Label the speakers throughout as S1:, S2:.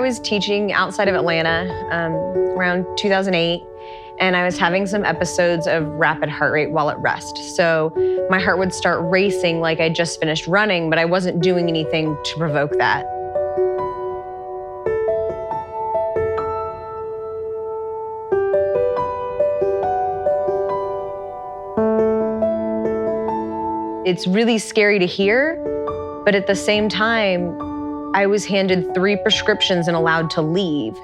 S1: was teaching outside of Atlanta around 2008, and I was having some episodes of rapid heart rate while at rest. So my heart would start racing like I just finished running, but I wasn't doing anything to provoke that. It's really scary to hear, but at the same time, I was handed 3 prescriptions and allowed to leave.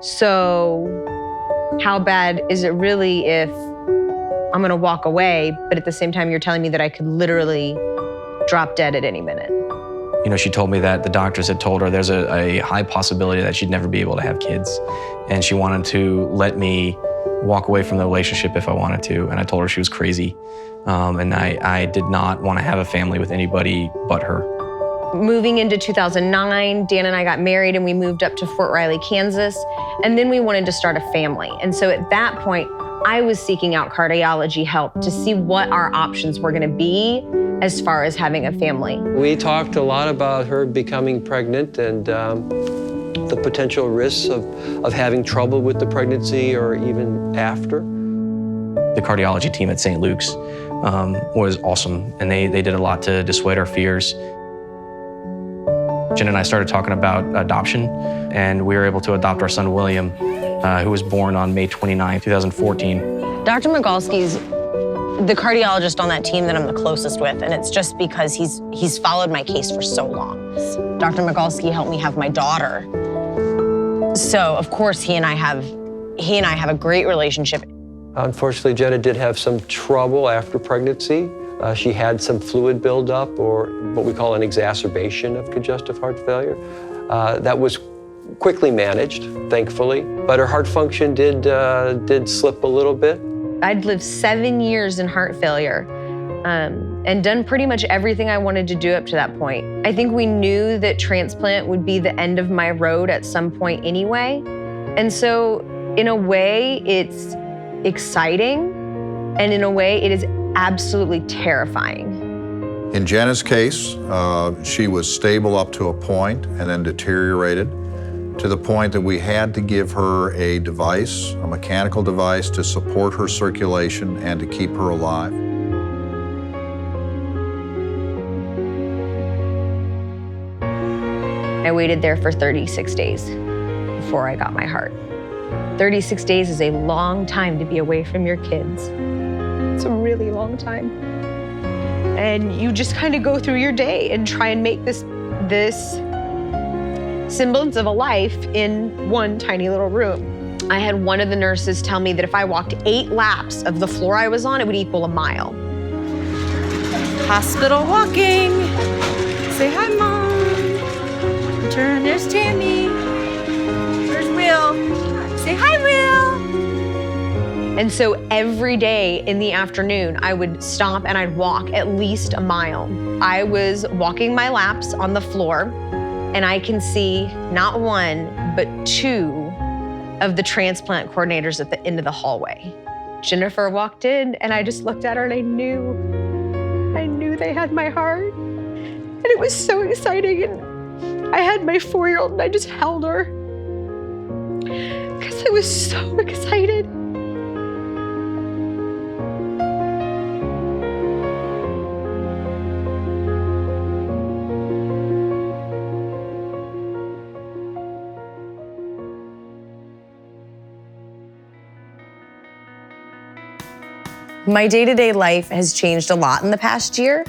S1: So how bad is it really if I'm gonna walk away, but at the same time, you're telling me that I could literally drop dead at any minute?
S2: You know, she told me that the doctors had told her there's a high possibility that she'd never be able to have kids. And she wanted to let me walk away from the relationship if I wanted to. And I told her she was crazy. And I did not want to have a family with anybody but her.
S1: Moving into 2009, Dan and I got married and we moved up to Fort Riley, Kansas. And then we wanted to start a family. And so at that point, I was seeking out cardiology help to see what our options were gonna be as far as having a family.
S3: We talked a lot about her becoming pregnant and the potential risks of having trouble with the pregnancy or even after.
S2: The cardiology team at St. Luke's was awesome, and they did a lot to dissuade our fears. Jenna and I started talking about adoption, and we were able to adopt our son, William, who was born on May 29, 2014.
S4: Dr. Migalski's the cardiologist on that team that I'm the closest with, and it's just because he's followed my case for so long. Dr. Migalski helped me have my daughter. So, of course, he and I have a great relationship.
S3: Unfortunately, Jenna did have some trouble after pregnancy. She had some fluid buildup, or what we call an exacerbation of congestive heart failure. That was quickly managed, thankfully, but her heart function did slip a little bit.
S1: I'd lived 7 years in heart failure and done pretty much everything I wanted to do up to that point. I think we knew that transplant would be the end of my road at some point anyway. And so in a way, it's exciting, and in a way, it is absolutely terrifying.
S5: In Jenna's case, she was stable up to a point and then deteriorated to the point that we had to give her a device, a mechanical device, to support her circulation and to keep her alive.
S1: I waited there for 36 days before I got my heart. 36 days is a long time to be away from your kids. It's a really long time. And you just kind of go through your day and try and make this semblance of a life in one tiny little room. I had one of the nurses tell me that if I walked 8 laps of the floor I was on, it would equal a mile.
S6: Hospital walking. Say hi, Mom. Turn, there's Tammy. There's Will. Say hi, Will.
S1: And so every day in the afternoon, I would stop and I'd walk at least a mile. I was walking my laps on the floor, and I can see not 1, but 2 of the transplant coordinators at the end of the hallway. Jennifer walked in, and I just looked at her, and I knew they had my heart. And it was so exciting. And I had my 4-year-old, and I just held her because I was so excited.
S4: My day-to-day life has changed a lot in the past year.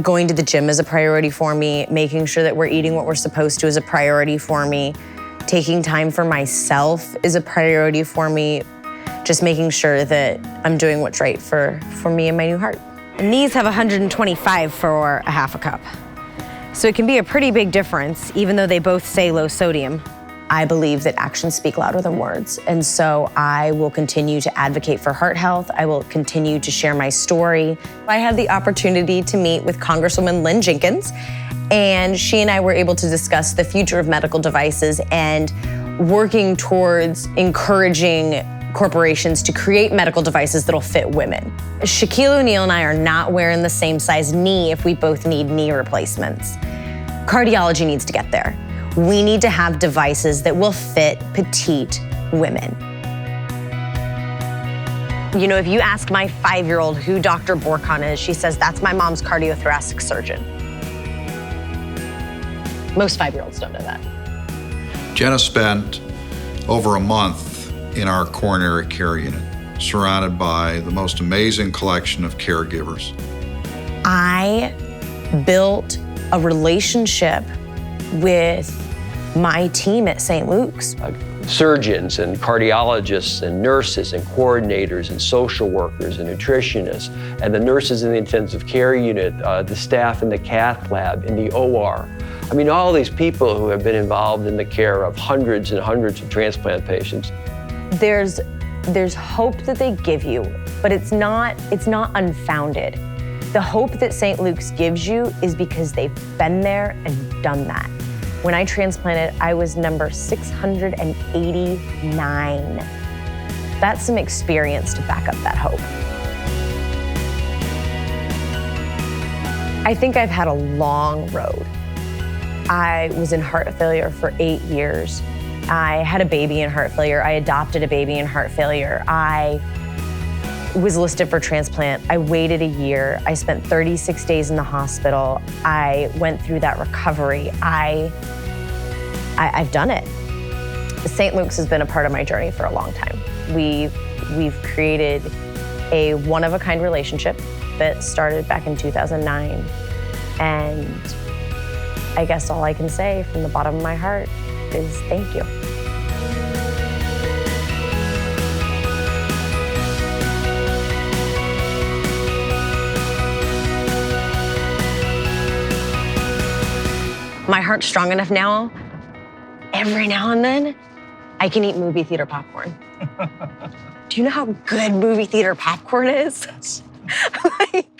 S4: Going to the gym is a priority for me. Making sure that we're eating what we're supposed to is a priority for me. Taking time for myself is a priority for me. Just making sure that I'm doing what's right for me and my new heart. And these have 125 for a half a cup. So it can be a pretty big difference, even though they both say low sodium. I believe that actions speak louder than words. And so I will continue to advocate for heart health. I will continue to share my story. I had the opportunity to meet with Congresswoman Lynn Jenkins, and she and I were able to discuss the future of medical devices and working towards encouraging corporations to create medical devices that'll fit women. Shaquille O'Neal and I are not wearing the same size knee if we both need knee replacements. Cardiology needs to get there. We need to have devices that will fit petite women. You know, if you ask my 5-year-old who Dr. Borkan is, she says, that's my mom's cardiothoracic surgeon. Most 5-year-olds don't know that.
S5: Jenna spent over a month in our coronary care unit, surrounded by the most amazing collection of caregivers.
S4: I built a relationship with my team at St. Luke's.
S3: Surgeons and cardiologists and nurses and coordinators and social workers and nutritionists and the nurses in the intensive care unit, the staff in the cath lab, in the OR. I mean, all these people who have been involved in the care of hundreds and hundreds of transplant patients.
S4: There's hope that they give you, but it's not unfounded. The hope that St. Luke's gives you is because they've been there and done that. When I transplanted, I was number 689. That's some experience to back up that hope. I think I've had a long road. I was in heart failure for 8 years. I had a baby in heart failure. I adopted a baby in heart failure. I was listed for transplant. I waited a year. I spent 36 days in the hospital. I went through that recovery. I've done it. St. Luke's has been a part of my journey for a long time. We've created a one-of-a-kind relationship that started back in 2009. And I guess all I can say from the bottom of my heart is thank you. My heart's strong enough now, every now and then, I can eat movie theater popcorn. Do you know how good movie theater popcorn is? Like,